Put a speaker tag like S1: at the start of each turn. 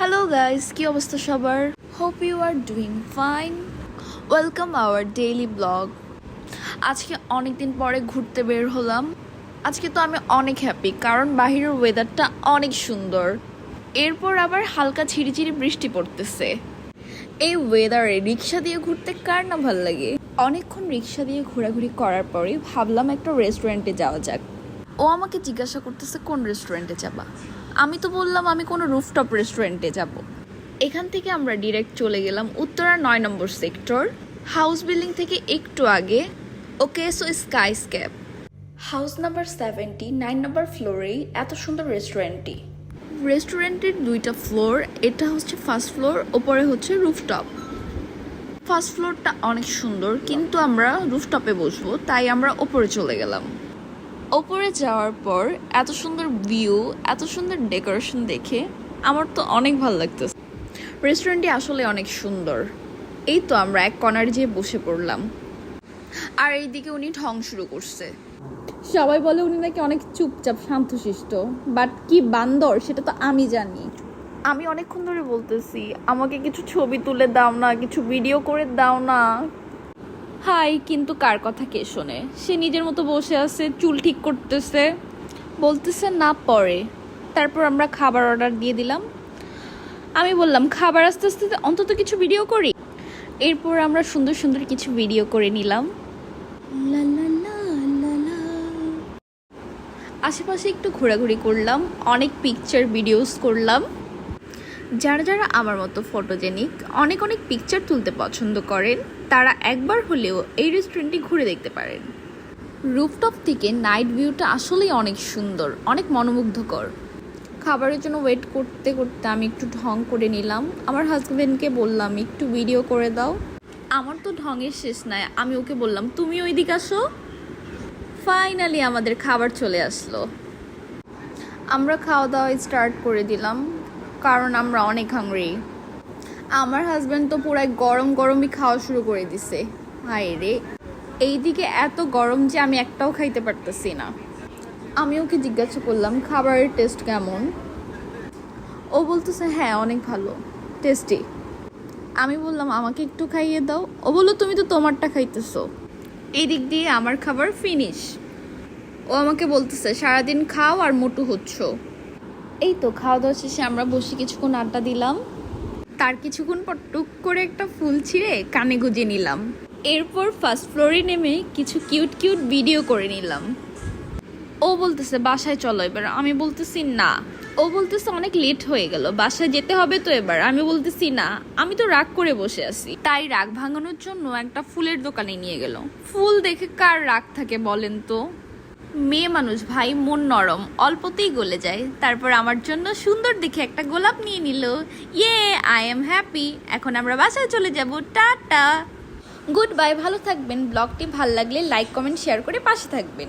S1: Hello guys, কি অবস্থা সবার? Hope you are doing fine. Welcome our daily blog. আজকে অনেক দিন পরে ঘুরতে বের হলাম। আজকে তো আমি অনেক হ্যাপি, কারণ বাহিরের ওয়েদারটা অনেক সুন্দর। এরপর আবার হালকা ঝিরিঝিরি বৃষ্টি পড়তেছে। এই ওয়েদারে রিক্সা দিয়ে ঘুরতে কার না ভাল লাগে। অনেকক্ষণ রিক্সা দিয়ে ঘোরাঘুরি করার পরে ভাবলাম একটা রেস্টুরেন্টে যাওয়া যাক। ও আমাকে জিজ্ঞাসা করতেছে কোন রেস্টুরেন্টে যাবা। আমি তো বললাম আমি কোনো রুফটপ রেস্টুরেন্টে যাব। এখান থেকে আমরা ডিরেক্ট চলে গেলাম উত্তরা 9 নম্বর সেক্টর, হাউস বিল্ডিং থেকে একটু আগে ওকেসো স্কাইস্কেপ। হাউস নাম্বার 70 9 নম্বর ফ্লোরেই এত সুন্দর রেস্টুরেন্টটি। রেস্টুরেন্টের দুইটা ফ্লোর, এটা হচ্ছে ফার্স্ট ফ্লোর, ওপরে হচ্ছে রুফটপ। ফার্স্ট ফ্লোরটা অনেক সুন্দর, কিন্তু আমরা রুফটপে বসবো, তাই আমরা ওপরে চলে গেলাম। ওপরে যাওয়ার পর এত সুন্দর ভিউ, এত সুন্দর ডেকোরেশন দেখে আমার তো অনেক ভালো লাগতেছে। রেস্টুরেন্টটি আসলে অনেক সুন্দর। এই তো আমরা এক কর্নারে যেয়ে বসে পড়লাম, আর এইদিকে উনি ঢং শুরু করছে।
S2: সবাই বলে উনি নাকি অনেক চুপচাপ শান্তশিষ্ট, বাট কি বান্দর সেটা তো আমি জানি।
S1: আমি অনেকক্ষণ ধরে বলতেছি আমাকে কিছু ছবি তুলে দাও না, কিছু ভিডিও করে দাও না।
S2: হাই, কিন্তু কার কথা কে শোনে? সে নিজের মতো বসে আছে, চুল ঠিক করতেছে, বলতেছে না পরে। তারপর আমরা খাবার অর্ডার দিয়ে দিলাম। আমি বললাম খাবার আস্তে আস্তে অন্তত কিছু ভিডিও করি। এরপর আমরা সুন্দর সুন্দর কিছু ভিডিও করে নিলাম। আশেপাশে একটু ঘোরাঘুরি করলাম, অনেক পিকচার ভিডিওস করলাম। যারা যারা আমার মতো ফটোজেনিক, অনেক অনেক পিকচার তুলতে পছন্দ করেন, তারা একবার হলেও এই রেস্টুরেন্টটি ঘুরে দেখতে পারেন। রুফটপ থেকে নাইট ভিউটা আসলেই অনেক সুন্দর, অনেক মনোমুগ্ধকর। খাবারের জন্য ওয়েট করতে করতে আমি একটু ঢং করে নিলাম। আমার হাজব্যান্ডকে বললাম একটু ভিডিও করে দাও। আমার তো ঢঙের শেষ নাই, আমি ওকে বললাম তুমি ওই দিকে আসো। ফাইনালি আমাদের খাবার চলে আসলো। আমরা খাওয়া দাওয়া স্টার্ট করে দিলাম, কারণ আমরা অনেক হাংরি। আমার হাজব্যান্ড তো পুরাই গরম গরমই খাওয়া শুরু করে দিছে। হায় রে, এইদিকে এত গরম যে আমি একটাও খাইতে পারতেছি না। আমি ওকে জিজ্ঞাসা করলাম খাবারের টেস্ট কেমন। ও বলতেছে হ্যাঁ অনেক ভালো, টেস্টি। আমি বললাম আমাকে একটু খাইয়ে দাও। ও বললো তুমি তো তোমারটা খাইতেছো। এই দিক দিয়ে আমার খাবার ফিনিশ। ও আমাকে বলতেছে সারাদিন খাও আর মোটু হচ্ছ। এই তো খাওয়া দাওয়া শেষে আমরা বসে কিছুক্ষণ আড্ডা দিলাম। তার কিছুক্ষণ পর টুক করে একটা ফুল ছিঁড়ে কানে গুজে নিলাম। এরপর ফার্স্ট ফ্লোরে নেমে কিছু কিউট কিউট ভিডিও করে নিলাম। ও বলতেছে বাসায় চলো এবার। আমি বলতেছি না। ও বলতেছে অনেক লেট হয়ে গেল, বাসায় যেতে হবে তো এবার। আমি বলতেছি না, আমি তো রাগ করে বসে আছি। তাই রাগ ভাঙানোর জন্য একটা ফুলের দোকানে নিয়ে গেল। ফুল দেখে কার রাগ থাকে বলেন তো? মেয়ে মানুষ ভাই, মন নরম, অল্পতেই গলে যায়। তারপর আমার জন্য সুন্দর দেখে একটা গোলাপ নিয়ে নিল। ইয়ে, আই এম হ্যাপি। এখন আমরা বাসায় চলে যাব। টাটা, গুড বাই, ভালো থাকবেন। ব্লগটি ভালো লাগলে লাইক কমেন্ট শেয়ার করে পাশে থাকবেন।